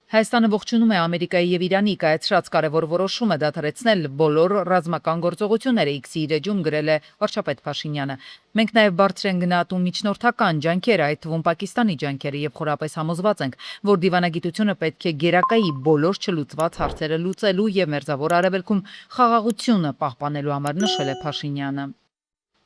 Հայաստանը ողջունում է Ամերիկայի եւ Իրանի կայացրած կարևոր որոշումը դադարեցնել բոլոր ռազմական գործողությունները, X-ի իր էջում գրել է վարչապետ Փաշինյանը։ Մենք նաեւ բարձր ենք գնահատում միջնորդական ջանքերը, այդ թվում Պակիստանի ջանքերը, եւ խորապես համոզված ենք, որ դիվանագիտությունը պետք է գերակայի բոլոր չլուծված հարցերը լուծելու եւ Մերձավոր Արևելքում խաղաղությունը պահպանելու համար, նշել է Փաշինյանը։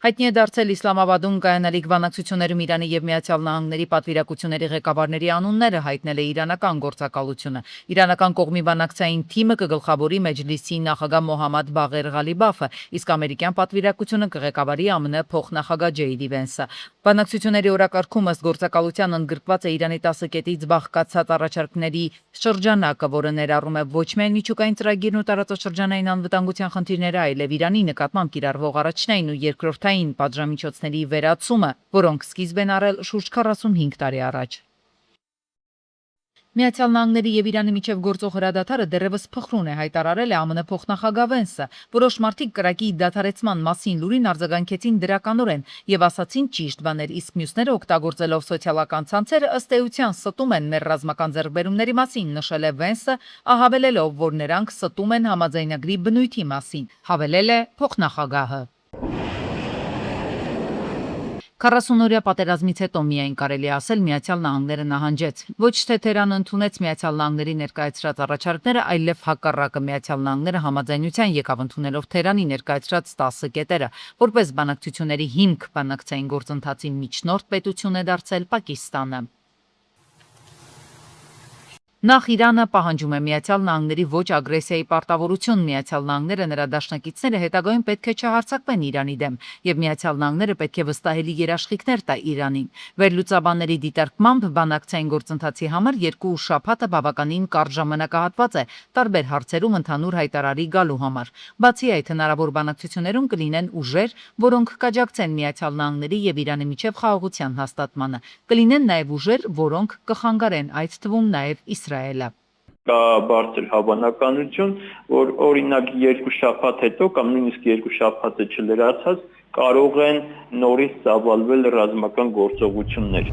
Հայտնի է դարձել Իսլամաբադում կայանալիք բանակցություններում Իրանի եւ Միացյալ Նահանգների պատվիրակությունների ղեկավարների անունները հայտնել է իրանական գործակալությունը։ Իրանական կողմի բանակցային թիմը կգլխավորի Մեջլիսի նախագահ Մոհամմադ Բաղեր Ղալիբաֆը, իսկ ամերիկյան պատվիրակությունը կղեկավարի ԱՄՆ փոխնախագահ Ջեյդի Վենսը։ Բանակցությունների օրակարգում ըստ գործակալության ընդգրկված է Իրանի 10 կետից բաղկացած առաջարկների շրջանակը, որը ներառում է ոչ միայն միջուկային ծրագիրն ու տարածաշրջանային անվտանգության խնդիրները, այլև Իրանի նկատմամբ կիրառվող առաջնային ու երկրորդային պատժամիջոցների վերացումը, որոնք սկիզբ են առել շուրջ 45 տարի առաջ։ Միացյալ Նահանգների եւ Իրանի միջև գործող հրադադարը դեռևս փխրուն է, հայտարարել է ԱՄՆ փոխնախագահ Վենսը։ Որոշ մարդիկ կրակի դադարեցման մասին լուրին արձագանքեցին դրականորեն եւ ասացին ճիշտ բաներ, իսկ մյուսները օգտագործելով սոցիալական ցանցերը ըստ էության ստում են մեր ռազմական ձեռքբերումների մասին, նշել է Վենսը, հավելելով, որ նրանք ստում են համաձայնագրի բնույթի մասին, հավելել է փոխնախագահը։ 40-օրյա պատերազմից հետո միայն կարելի ասել Միացյալ Նահանգները նահանջեց։ Ոչ թե Թեհրանը ընդունեց Միացյալ Նահանգների ներկայացրած առաջարկները, այլև հակառակը Միացյալ Նահանգները համաձայնության եկավ ընդունելով Թեհրանի ներկայացրած 10 կետերը, որպես բանակցությունների հիմք բանակցային գործընթացի միջնորդ պետություն է դարձել Պակիստանը։ Նախ Իրանը պահանջում է Միացյալ Նահանգների ոչ ագրեսիայի պարտավորություն, Միացյալ Նահանգները նրա դաշնակիցները հետագայում պետք է չհարձակվեն Իրանի դեմ, եւ Միացյալ Նահանգները պետք է վստահելի երաշխիքներ տա Իրանին։ Վերլուծաբանների դիտարկմամբ բանակցային գործընթացի համար 2 շաբաթը բավականին կարճ ժամանակահատված է տարբեր հարցերում ընդհանուր հայտարարի գալու համար։ Բացի այդ, հնարավոր բանակցություններում կլինեն ուժեր, որոնք կաջակցեն Միացյալ Նահանգների եւ Իրանի միջև խաղաղության հաստատմանը։ Կլինեն նաեւ ուժեր, որոնք կխանգարեն, այդ թվում նաեւ Իսրայելը։ Կա բարձր հավանականություն, որ օրինակ 2 շաբաթ հետո կամ նույնիսկ 2 շաբաթը չլրացած կարող են նորից ծավալվել ռազմական գործողություններ։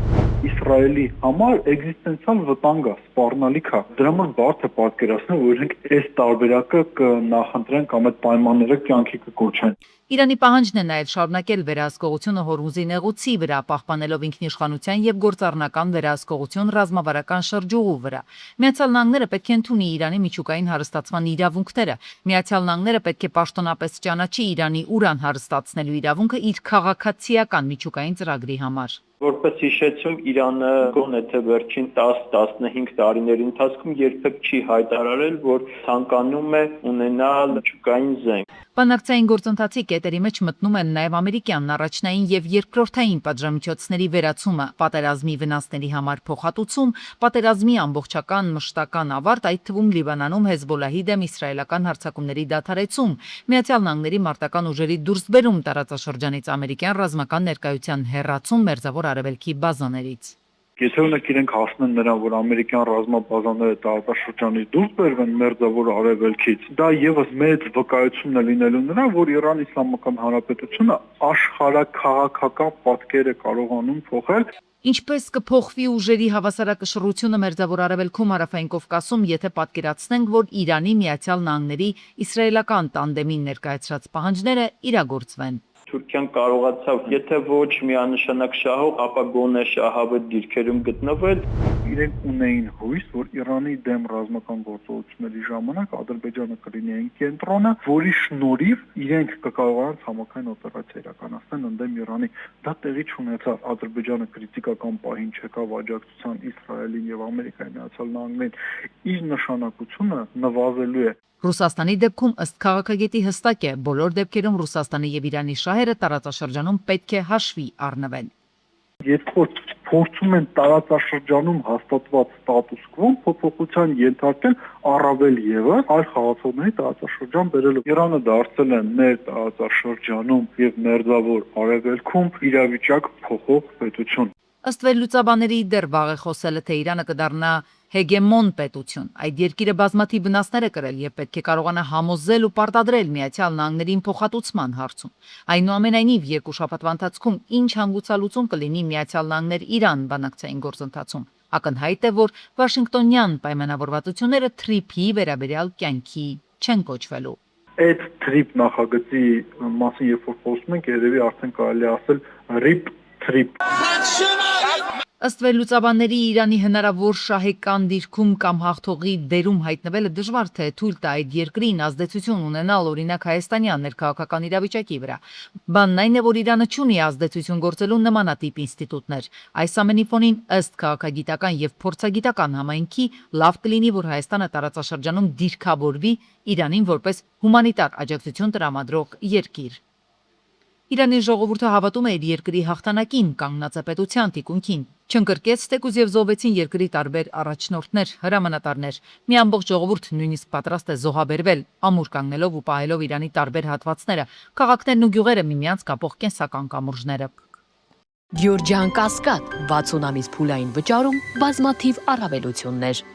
Իսրայելի համար էգզիստենցիալ վտանգ է, սպառնալիք է։ Դրա համար բարդ է պատկերացնել, որ իրենք այս տարբերակը կնախընտրեն կամ այդ պայմանները կյանքի կկոչեն։ Իրանի պահանջն է նաև շարունակել վերահսկողությունը Հորմուզի նեղուցի վրա, պահպանելով ինքնիշխանության եւ գործառնական վերահսկողություն ռազմավարական շրջուղու վրա։ Միացյալ Նահանգները պետք է ընդունի Իրանի միջուկային հարստացման իրավունքները։ Միացյալ Նահանգները պետք է պաշտոնապես ճանաչի Իրանի ուրան հարստացնելու իրավունքը իր քաղաքացիական միջուկային ծրագրի համար։ Որպես հիշեցում, Իրանը գոնե թե վերջին 10-15 տարիների ընթացքում երբեք չի հայտարարել, որ ցանկանում է ունենալ միջուկային զենք։ Բանակցային գործընթացի կետերի մեջ մտնում են նաև ամերիկյան առաջնային եւ երկրորդային պատժամիջոցների վերացումը, պատերազմի վնասների համար փոխհատուցում, պատերազմի ամբողջական մշտական ավարտ, այդ թվում Լիբանանում Հեզբոլլահի դեմ իսրայելական հարձակումների դադարեցում, Միացյալ Նահանգների մարտական ուժերի դուրսբերում տարածաշրջանից ամերիկյան ռազմական ներկայության հեռացում Մերձավոր Արևելքի բազաներից։ Եթե ունեք իրենք հասնեն նրան, որ ամերիկյան ռազմաբազաները տարածաշրջանից դուրս բերվեն Մերձավոր Արևելքից, դա եւս մեծ վկայություն է լինելու նրան, որ Իրան Իսլամական Հանրապետությունը աշխարհաքաղաքական պատկեր է կարողանում փոխել։ Ինչպես կփոխվի ուժերի հավասարակշռությունը Մերձավոր Արևելքում Հարավային Կովկասում, եթե պատկերացնենք, որ Իրանի Միացյալ Նահանգների իսրայելական տանդեմին ներկայացրած պահանջները իրագործվեն։ Թուրքիան կարողացավ, եթե ոչ միանշանակ շահող, ապա գոնե շահավետ դիրքերում գտնվել։ Իրենք ունեին հույս, որ Իրանի դեմ ռազմական գործողությունների ժամանակ Ադրբեջանը կլինի այն կենտրոնը, որի շնորհիվ իրենք կկարողանան ցամաքային օպերացիա իրականացնել ընդդեմ Իրանի։ Դա տեղի չունեցավ։ Ադրբեջանը քրիտիկական պահին չեկավ աջակցության Իսրայելին եւ Ամերիկայի Միացյալ Նահանգներին։ Իր նշանակությունը նվազելու է։ Ռուսաստանի դեպքում ըստ քաղաքագետի հստակ է, բոլոր դեպքերում Ռուսաստանի եւ Իրանի շահերը տարածաշրջանում պետք է հաշվի առնվեն։ Եթե փորձում են տարածաշրջանում հաստատված ստատուս քվոն փոփոխության ենթարկել առավել եւս այլ խաղացողների տարածաշրջան բերելով, Իրանը դարձել է մեր տարածաշրջանում եւ Մերձավոր Արևելքում իրավիճակ փոխող պետություն։ Ըստ վերլուծաբանների դեռ վաղ է խոսելը, թե Իրանը կդառնա հեգեմոն պետություն։ Այդ երկիրը բազմաթիվ վնասներ է կրել եւ պետք է կարողանա համոզել ու պարտադրել Միացյալ Նահանգներին փոխհատուցման հարցում։ Այնուամենայնիվ, 2 շաբաթվա ընթացքում ինչ հանգուցալուծում կլինի Միացյալ Նահանգներ-Իրան բանակցային գործընթացում, Ակնհայտ է, որ Վաշինգտոնյան պայմանավորվածությունները թրիփի վերաբերյալ կյանքի չեն կոչվելու։ Այդ trip նախագծի մասին երբ որ խոսում ենք, երևի արդեն կարելի ասել RIP trip։ Ըստ վերլուծաբանների Իրանի հնարավոր շահեկան դիրքում կամ հաղթողի դերում հայտնվելը դժվար թե թույլ տա այդ երկրին ազդեցություն ունենալ օրինակ հայաստանյան ներքաղաքական իրավիճակի վրա։ Բանն այն է, որ Իրանը չունի ազդեցություն գործելու նմանատիպ ինստիտուտներ։ Այս ամենի ֆոնին ըստ քաղաքագիտական եւ փորձագիտական համայնքի լավ կլինի, որ Հայաստանը տարածաշրջանում դիրքավորվի Իրանին որպես հումանիտար աջակցություն տրամադրող երկիր։ Իրանի ժողովուրդը հավատում է իր երկրի հաղթանակին, կանգնած է պետության թիկունքին։ Չընկրկեց թեկուզ եւ զոհվեցին երկրի տարբեր առաջնորդներ, հրամանատարներ։ Մի ամբողջ ժողովուրդ նույնիսկ պատրաստ է զոհաբերվել, ամուր կանգնելով ու պահելով Իրանի տարբեր հատվածները, քաղաքներն ու գյուղերը միմյանց կապող կենսական կամուրջները։ Գյորջյան Կասկադ 60 ամիս փուլային վճարում բազմաթիվ առավելություններ։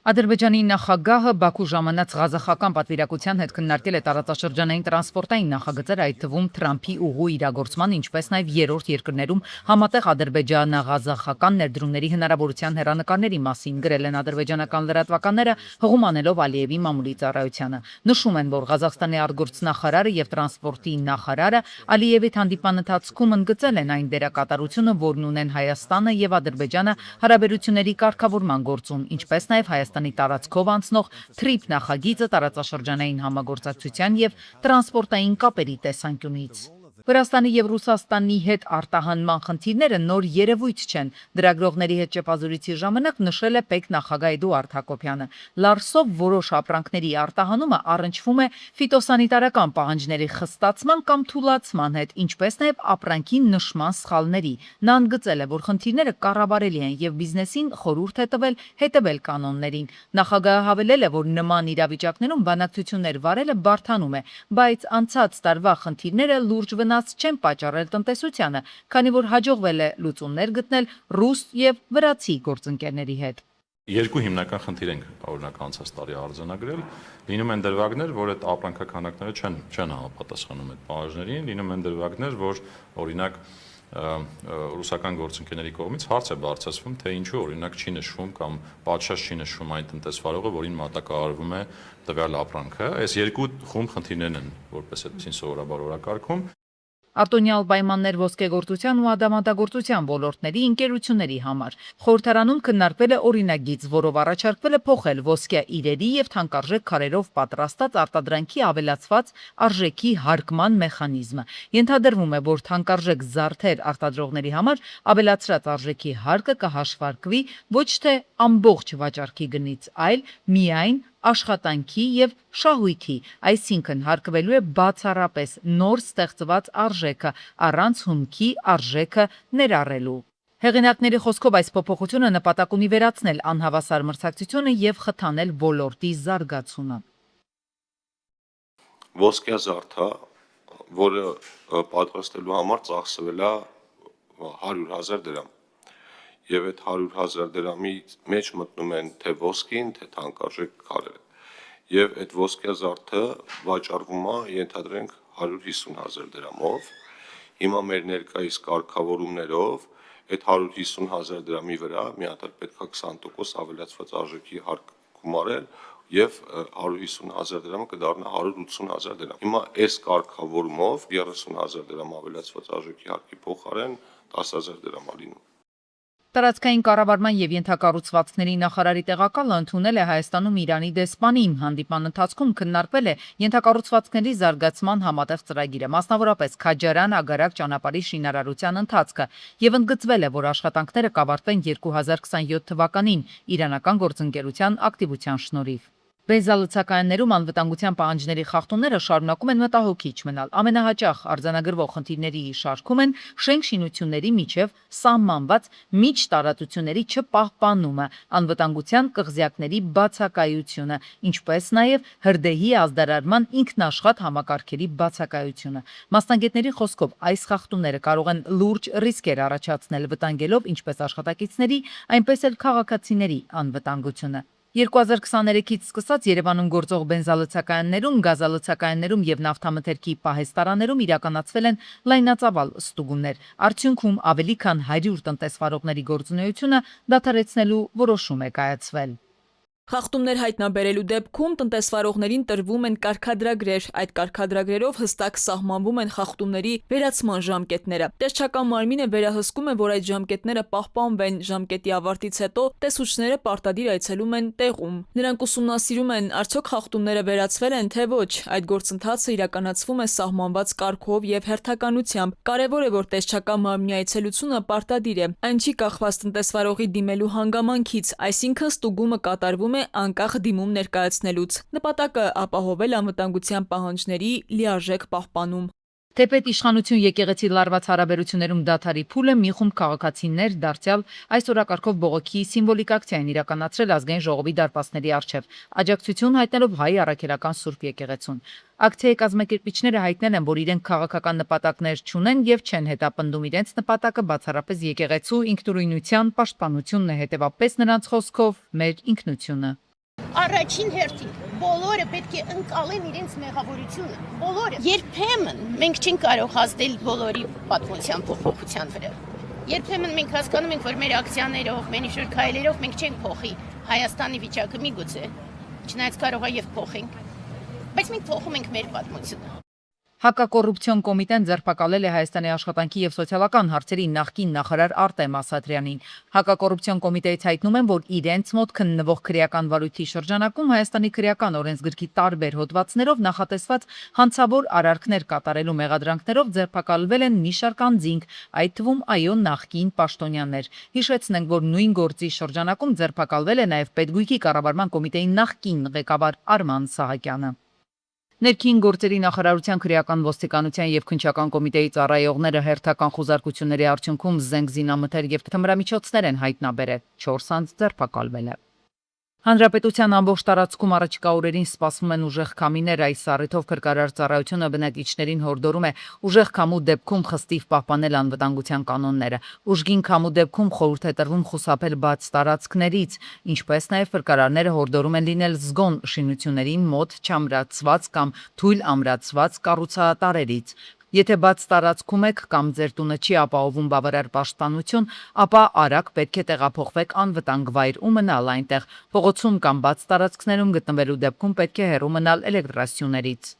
Ադրբեջանի նախագահը Բաքու ժամանած ղազախական պատվիրակության հետ քննարկել է տարածաշրջանային տրանսպորտային նախագծեր, այդ թվում Թրամփի ուղու իրագործման, ինչպես նաև երրորդ երկրներում համատեղ ադրբեջանա-ղազախական ներդրումների հնարավորության հեռանկարների մասին, գրել են ադրբեջանական լրատվականները, հղում անելով Ալիևի մամուլի ծառայությանը։ Նշում են, որ Ղազախստանի արտգործնախարարը եւ տրանսպորտի նախարարը Ալիևի հանդիպան ընթացքում ընդգծել են այն դերակատարությունը, որն ունեն Հայաստանը եւ Ադրբեջանը հարաբերությունների կարգավորման գործում, ինչպես նաև Հայաստանի տարածքով անցնող թրիփ նախագիծը տարածաշրջանային համագործակցության եւ տրանսպորտային կապերի տեսանկյունից։ Վրաստանի եւ Ռուսաստանի հետ արտահանման խնդիրները նոր երևույթ չեն։ Դրագրողների հետ ճեպազորույցի ժամանակ նշել է պետնախագահ Էդուարդ Հակոբյանը։ Լարսով որոշ ապրանքների արտահանումը առնչվում է ֆիտոսանիտարական պահանջների խստացման կամ թուլացման հետ, ինչպես նաև ապրանքի նշման սխալների։ Նա ընդգծել է, որ խնդիրները կառավարելի են եւ բիզնեսին խորհուրդ է տվել հետևել կանոններին։ Նախագահը հավելել է, որ նման իրավիճակներում բանակցություններ վարելը բարդանում է, բայց անցած տարվա խնդիրները լուրջ չեն պատճառել տնտեսությանը, քանի որ հաջողվել է լուծումներ գտնել ռուս եւ վրացի գործընկերների հետ։ Երկու հիմնական խնդիր ենք օրինակ անցած տարի արձանագրել, լինում են դրվագներ, որ այդ ապրանքականակները չեն համապատասխանում այդ պահանջներին, լինում են դրվագներ, որ օրինակ ռուսական գործընկերների կողմից հարց է բարձրացվում, թե ինչու օրինակ չի նշվում կամ պատշաճ չի նշվում այն տնտեսվարողը, որին մատակարարվում է տվյալ ապրանքը։ Այս երկու խումբ խնդիրներն են, որպես այդպեսին սովորաբար օրակարգում։ Արտոնյալ պայմաններ ոսկեգործության ու ադամանդագործության ոլորտների ընկերությունների համար։ Խորհրդարանում քննարկվել է օրինագիծ, որով առաջարկվել է փոխել ոսկե իրերի եւ թանկարժեք քարերով պատրաստած արտադրանքի ավելացված արժեքի հարկման մեխանիզմը։ Ենթադրվում է, որ թանկարժեք զարդեր արտադրողների համար ավելացրած արժեքի հարկը կհաշվարկվի ոչ թե ամբողջ վաճառքի գնից, այլ միայն աշխատանքի եւ շահույթի, այսինքն հարկվելու է բացառապես նոր ստեղծված արժեքը առանց հումքի արժեքը ներառելու։ Հեղինակների խոսքով այս փոփոխությունը նպատակ ունի վերացնել անհավասար մրցակցությունը եւ խթանել ոլորտի զարգացումը։ Ոսկյա զարդը, որը պատրաստելու համար ծախսվել է 100,000 դրամ։ Եվ այդ 100,000 դրամի մեջ մտնում են թե ոսկին, թե թանկարժեք քարերը։ Եվ այդ ոսկյա զարդը վաճառվում է, ենթադրենք 150,000 դրամով։ Հիմա մեր ներկայիս կարգավորումներով այդ 150,000 դրամի վրա մի հատ պետք է 20% ավելացված արժեքի հարկ գումարել եւ 150,000 դրամը կդառնա 180,000 դրամ։ Հիմա այս կարգավորումով 30,000 դրամ ավելացված արժեքի հարկի փոխարեն 10,000 դրամ է լինում։ Տարածքային կառավարման եւ ենթակառուցվածքների նախարարի տեղակալը ընդունել է Հայաստանում Իրանի դեսպանին։ Հանդիպան ընթացքում քննարկվել է ենթակառուցվածքների զարգացման համատեղ ծրագիրը, մասնավորապես Քաջարան-Ագարակ ճանապարհի շինարարության ընթացքը, եւ ընդգծվել է, որ աշխատանքները կավարտվեն 2027 թվականին իրանական գործընկերության ակտիվության շնորհիվ։ Բենզալցակայաններում անվտանգության պահանջների խախտումները շարունակում են մտահոգիչ մնալ։ Ամենահաճախ արձանագրվող խնդիրների շարքում են շենք շինությունների միջև սահմանված միջտարածությունների չպահպանումը, անվտանգության կղզյակների բացակայությունը, ինչպես նաև հրդեհի ազդարարման ինքնաշխատ համակարգերի բացակայությունը։ Մասնագետների խոսքով այս խախտումները կարող են լուրջ ռիսկեր առաջացնել, վտանգելով ինչպես աշխատակիցների, այնպես էլ քաղաքացիների անվտանգությունը։ 2023-ից սկսած Երևանում գործող բենզալցակայաններում, գազալցակայաններում եւ նավթամթերքի պահեստարաներում իրականացվել են լայնածավալ ստուգումներ։ Արդյունքում ավելի քան 100 տնտեսվարողների գործունեությունը դադարեցնելու որոշում է կայացվել։ Խախտումներ հայտնաբերելու դեպքում տնտեսվարողներին տրվում են կարգադրագրեր, այդ կարգադրագրերով հստակ սահմանվում են խախտումների վերացման ժամկետները։ Տեսչական մարմինը վերահսկում է, որ այդ ժամկետները պահպանվեն, ժամկետի ավարտից հետո տեսուչները պարտադիր այցելում են տեղում։ Նրանք ուսումնասիրում են, արդյոք խախտումները վերացվել են, թե ոչ։ Այդ գործընթացը իրականացվում է սահմանված կարգով եւ հերթականությամբ։ Կարևոր է, որ տեսչական մարմնի այցելությունը պարտադիր է։ Այն չի կախված տնտեսվարողի դիմելու հանգամանքից, այսինքն ստուգումը կատարվում անկախ դիմում ներկայացնելուց։ Նպատակը ապահովել անվտանգության պահանջների լիարժեք պահպանում։ Թեպետ իշխանություն եկեղեցի լարված հարաբերություններում դադարի փուլը մի խումբ քաղաքացիներ դարձյալ այս օրակարգով բողոքի սիմվոլիկ ակցիա են իրականացրել ազգային ժողովի դարպասների առջև, աջակցություն հայտնելով հայ առաքելական Սուրբ եկեղեցուն։ Ակցիայի կազմակերպիչները հայտնել են, որ իրենք քաղաքական նպատակներ չունեն եւ չեն հետապնդում իրենց նպատակը բացառապես եկեղեցու ինքնուրույնության պաշտպանությունն է, հետեւապես նրանց խոսքով մեր ինքնությունը։ Առաջին հերթին բոլորը պետք է ընկալեն իրենց մեղավորությունը, բոլորը։ Երբեմն մենք չենք կարող հասնել բոլորի պատմության փոփոխության վրա։ Երբեմն մենք հասկանում ենք, որ մեր ակցիաներով, մեր ինչ-որ քայլերով մենք չենք փոխի Հայաստանի վիճակը միգուցե, չնայած կարող է եւ փոխենք, բայց մենք փոխում ենք մեր պատմությունը։ Հակակոռուպցիոն կոմիտեն ձերբակալել է Հայաստանի աշխատանքի եւ սոցիալական հարցերի նախկին նախարար Արտեմ Ասատրյանին։ Հակակոռուպցիոն կոմիտեից հայտնում են, որ իրենց մոտ քննվող քրեական վարույթի շրջանակում Հայաստանի քրեական օրենսգրքի տարբեր հոդվածներով նախատեսված հանցավոր արարքներ կատարելու մեղադրանքներով ձերբակալվել են մի շարք անձինք, այդ թվում ԱՅՈ նախկին պաշտոնյաներ։ Հիշեցնենք, որ նույն գործի շրջանակում ձերբակալվել է նաեւ Պետգույքի կառավարման կոմիտեի նախկին ղեկավար Արման Սահակյանը։ Ներքին գործերի նախարարության քրեական ոստիկանության եւ քննչական կոմիտեի ծառայողները հերթական խուզարկությունների արդյունքում զենք զինամթեր եւ թմրամիջոցներ են հայտնաբերել, 4 անձ ձերբակալվել է։ Հանրապետության ամբողջ տարածքում առաջիկա օրերին սպասվում են ուժեղ քամիներ, այս առիթով Քրկարար ծառայությունը բնակիչներին հորդորում է ուժեղ քամու դեպքում խստիվ պահպանել անվտանգության կանոնները։ Ուժգին քամու դեպքում խորհուրդ է տրվում խուսափել բաց տարածքներից, ինչպես նաև փրկարարները հորդորում են լինել զգոն շինությունների մոտ չամրացված կամ թույլ ամրացված կառուցատարերից։ Եթե բաց տարածքում եք կամ ձեր տունը չի ապահովում բավարար պաշտպանություն, ապա արագ պետք է տեղափոխվեք անվտանգ վայր ու մնալ այնտեղ։ Փողոցում կամ բաց տարածքներում գտնվելու դեպքում պետք է հեռու մնալ էլեկտրասյուներից։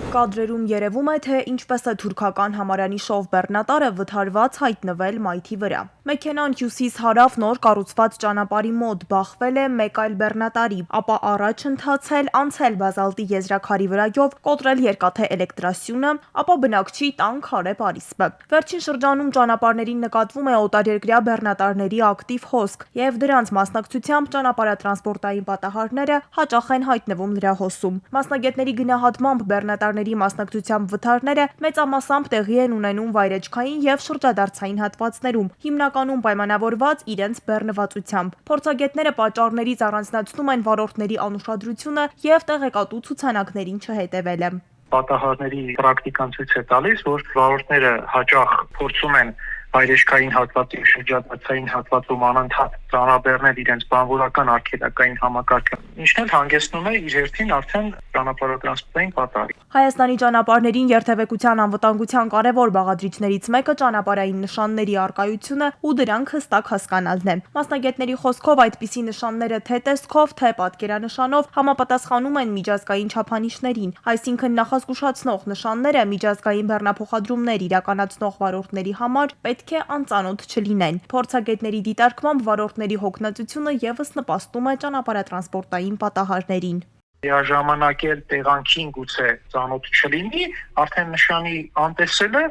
Կադրերում երևում է, թե ինչպես է թուրքական համարանի շով բեռնատարը վթարված հայտնվել մայթի վրա։ Մեքենան հյուսիս-հարավ նոր կառուցված ճանապարհի մոտ բախվել է մեկ այլ բեռնատարի, ապա առաջ ընթացել, անցել բազալտի եզրաքարի վրայով, կոտրել երկաթե էլեկտրասյունը, ապա բնակչի տան քարե պարիսպը։ Վերջին շրջանում ճանապարհներին նկատվում է օտարերկրյա բեռնատարների ակտիվ հոսք, եւ դրանց մասնակցությամբ ճանապարհատրանսպորտային պատահարները հաճախ են հայտնվում լրահոսում։ Մասնագետների գնահատմամբ բեռնատարների մասնակցությամբ վթարները մեծամասամբ տեղի են ունենում վայրեջքային եւ շրջադարձային հատվածներում, հիմնականում պայմանավորված իրենց բեռնվածությամբ։ Փորձագետները պատճառներից առանձնացնում են վարորդների անուշադրությունը եւ տեղեկատու ցուցանակներին չհետևելը։ Պատահարների պրակտիկան ցույց է տալիս, որ վարորդները հաճախ փորձում են վայրեջքային հատվածի շրջադարձային հատվածում անընդհատ ծանրաբեռնել իրենց բանվորական արգելակային համակարգը, ինչն էլ հանգեցնում է իր հերթին արդեն ճանապարհատրանսպորտային պատահարի։ Հայաստանի ճանապարհներին երթևեկության անվտանգության կարևոր բաղադրիչներից մեկը ճանապարհային նշանների առկայությունը ու դրանք հստակ հասկանալն է։ Մասնագետների խոսքով այդպիսի նշանները թե տեսքով, թե պատկերանշանով համապատասխանում են միջազգային չափանիշներին, այսինքն նախազգուշացնող նշանները միջազգային բեռնափոխադրումներ իրականացնող վարորդների համար պետք է անծանոթ չլինեն։ Փորձագետների դիտարկմամբ վարորդների հոգնածությունը եւս նպաստում է ճանապարհատրանսպորտային պատահարներին։ Ժամանակ էլ տեղանքին գուցե ծանոթ չլինի, արդեն նշանի անտեսելը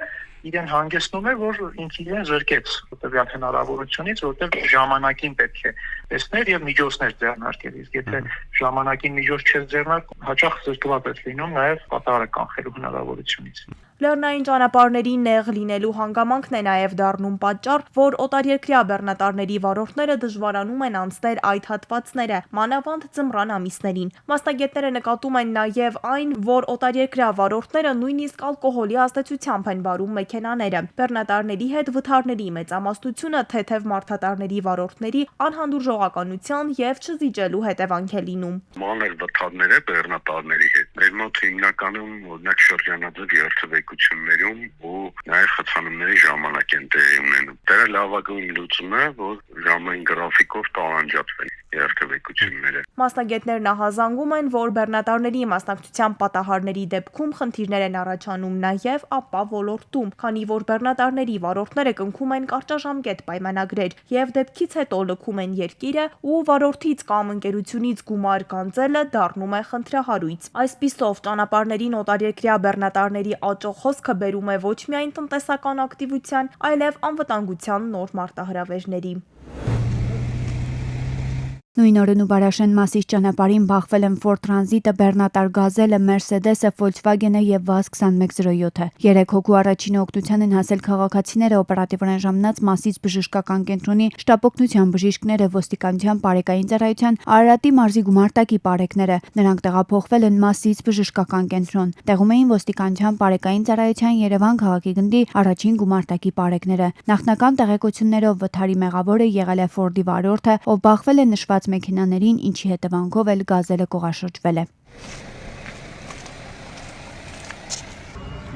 իրեն հանգեցնում է, որ ինքն իրեն զրկեց տվյալ հնարավորությունից, որտեղ ժամանակին պետք է տեսնել եւ միջոցներ ձեռնարկել։ Իսկ եթե ժամանակին միջոց չես ձեռնարկում, հաճախ զրկված ես լինում նաեւ պատահարը կանխելու հնարավորությունից։ Լեռնային ճանապարհների նեղ լինելու հանգամանքն է նաև դառնում պատճառ, որ օտարերկրյա բեռնատարների վարորդները դժվարանում են անցնել այդ հատվածները, մանավանդ ձմռան ամիսներին։ Մասնագետները նկատում են նաև այն, որ օտարերկրյա վարորդները նույնիսկ ալկոհոլի ազդեցությամբ են վարում մեքենաները։ Բեռնատարների հետ վթարների մեծամասնությունը թեթև մարդատարների վարորդների անհանդուրժողականության եւ չզիջելու հետևանք է լինում։ Մանր վթարները բեռնատարների հետ մեր մոտ հիմնականում օրինակ շրջանաձև երթևեկություններում ու նաև խցանումների ժամանակ են տեղի ունենում։ Դրա լավագույն լուծումը, որ ժամային գրաֆիկով տարանջատվեն երթևեկությունները։ Մասնագետներն ահազանգում են, որ բեռնատարների մասնակցության պատահարների դեպքում խնդիրներ են առաջանում նաև ապա ոլորտում, քանի որ բեռնատարների վարորդները կնքում են կարճաժամկետ պայմանագրեր եւ դեպքից հետո լքում են երկիրը ու վարորդից կամ ընկերությունից գումար գանձելը դառնում է խնդրահարույց։ Այսպիսով ճանապարհներին օտարերկրյա բեռնատարների աճող հոսքը բերում է ոչ միայն տնտեսական ակտիվության, այլև անվտանգության նոր մարտահրավերների։ Նույն օրն ու Բարաշեն Մասիս ճանապարհին բախվել են Ford Transit-ը, բեռնատար Գազելը, Mercedes-ը, Volkswagen-ը եւ VAZ 2107-ը։ 3 հոգու առաջին օգնության են հասել քաղաքացիները, օպերատիվորեն ժամանած Մասիս բժշկական կենտրոնի շտապօգնության բժիշկները, ոստիկանության բարեկային ծառայության Արարատի մարզի գումարտակի բարեկները։ Նրանք տեղափոխվել են Մասիս բժշկական կենտրոն։ Տեղում էին ոստիկանության բարեկային ծառայության Երևան քաղաքի գնդի առաջին գումարտակի բարեկները։ Նախնական տեղեկություններով վթարի մեղավորը եղել է Ford-ի վարորդը, ով բախվել է նշված մեքենաներին, ինչի հետևանքով էլ Գազելը կողաշրջվել է։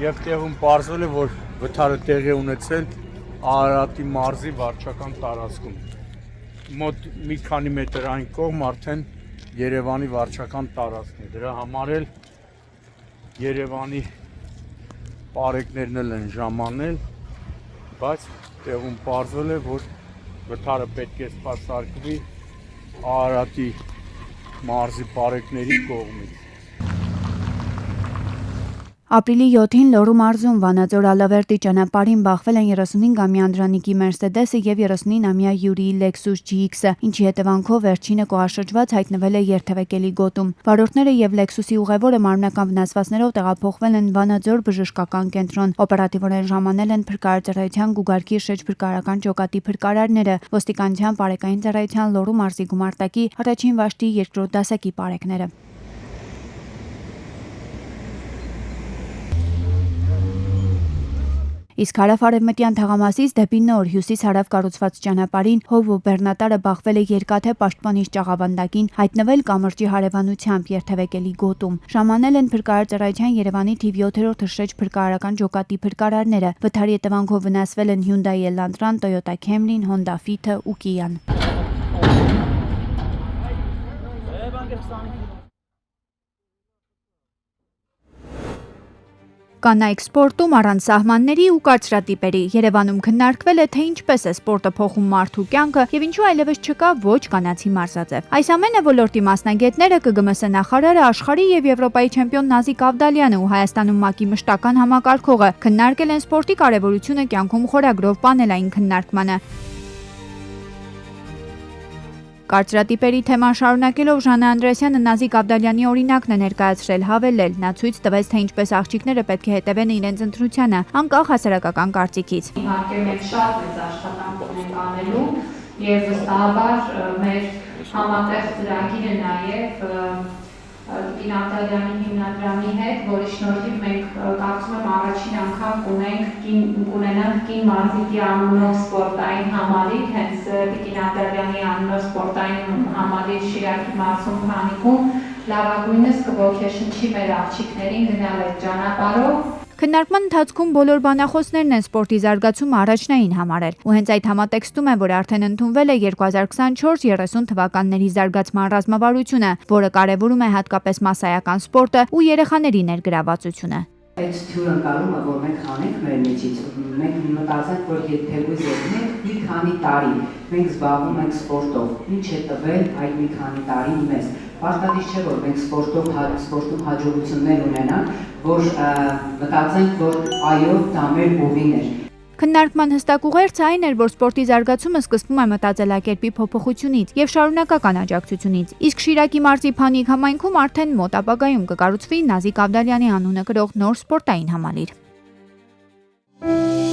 Եվ տեղում պարզվել է, որ վթարը տեղի ունեցել Արարատի մարզի վարչական տարածքում։ Մոտ մի քանի մետր այն կողմ արդեն Երևանի վարչական տարածքն է։ Դրա համար էլ Երևանի բարեկներն էլ են ժամանել, բայց տեղում պարզվել է, որ վթարը պետք է սպասարկվի Արարատի մարզի բարեկների կողմից։ Ապրիլի 7-ին Լոռու մարզում Վանաձոր Ալավերտի ճանապարհին բախվել են 35-ամյա Անդրանիկի Mercedes-ը եւ 39-ամյա Յուրիի Lexus GX-ը, ինչի հետևանքով վերջինը կողաշրջված հայտնվել է երթևեկելի գոտում։ Վարորդները եւ Lexus-ի ուղևորը մարմնական վնասվածքներով տեղափոխվել են Վանաձոր բժշկական կենտրոն։ Օպերատիվորեն ժամանել են փրկարարության Գուգարքի շրջփրկարարական ջոկատի փրկարարները, ոստիկանության բարեկային ծառայության Լոռու մարզի գումարտակի առաջին վաշտի երկրորդ դասակի բարեկները։ Իսկ հարավ-արևմտյան թաղամասից դեպի նոր հյուսիս-հարավ կառուցված ճանապարհին Հովո բեռնատարը բախվել է երկաթե պաշտպանիչ ճաղավանդակին, հայտնվել կամրջի հարևանությամբ երթևեկելի գոտում։ Ժամանել են փրկարարության Երևանի թիվ 7-րդ հրշեջ փրկարարական ջոկատի փրկարարները։ Վթարի հետևանքով վնասվել են Hyundai Elantra-ն, Toyota Camry-ն, Honda Fit-ը ու Kia-ն։ Կանայք սպորտում առանց սահմանների ու կարծրատիպերի Երևանում քննարկվել է, թե ինչպես է սպորտը փոխում մարդու կյանքը եւ ինչու այլևս չկա ոչ կանացի մարզաձև։ Այս ամենը ոլորտի մասնագետները, ԿԳՄՍ նախարարը, աշխարհի եւ Եվրոպայի չեմպիոն Նազիկ Ավդալյանը ու Հայաստանում ՄԱԿ-ի մշտական համակարգողը քննարկել են սպորտի կարեւորությունը կյանքում խորագրով պանելային քննարկմանը։ Կարծրատիպերի թեման շարունակելով Ժանա Անդրեասյանը Նազիկ Ավդալյանի օրինակն է ներկայացրել, հավելել, նա ցույց տվեց, թե ինչպես աղջիկները պետք է հետևեն իրենց ընտրությանը, անկախ հասարակական կարծիքից։ Իհարկե մենք շատ մեծ աշխատանք ունենք անելու եւ վստահաբար մեր համատեղ ծրագիրը նաեւ Տիկին Ավդալյանի հիմնադրամի հետ, որի շնորհիվ մենք կարծում եմ առաջին անգամ կունենանք կին մարզիկի անունով սպորտային համալիր, հենց Տիկին Ավդալյանի անունով սպորտային համալիր Շիրակի մարզում Քանիկում, լավագույնս կոգեշնչի մեր աղջիկներին գնալ այդ ճանապարհով։ Քննարկման ընթացքում բոլոր բանախոսներն են սպորտի զարգացումը առաջնային համարել, ու հենց այդ համատեքստում է, որ արդեն ընդունվել է 2024-30 թվականների զարգացման ռազմավարությունը, որը կարևորում է հատկապես մասսայական սպորտը ու երեխաների ներգրավվածությունը։ Այդ թյուրընկալումը, որ մենք անենք մեր միջից, մենք մտածենք, որ թերգույս ելնենք մի քանի տարի, մենք զբաղվում ենք սպորտով, ինչ է տվել այդ մի քանի տարին մեզ։ Պարտադիր չէ, որ մենք սպորտում հաջողություններ ունենանք, որ մտածենք, որ այո, դա մեր ուղին էր։ Քննարկման հստակ ուղերձը այն էր, որ սպորտի զարգացումը սկսվում է մտածելակերպի փոփոխությունից եւ շարունակական աջակցությունից։ Իսկ Շիրակի մարզի Փանիկ համայնքում արդեն մոտ ապագայում կկառուցվի Նազիկ Ավդալյանի անունը կրող նոր սպորտային համալիր։ է։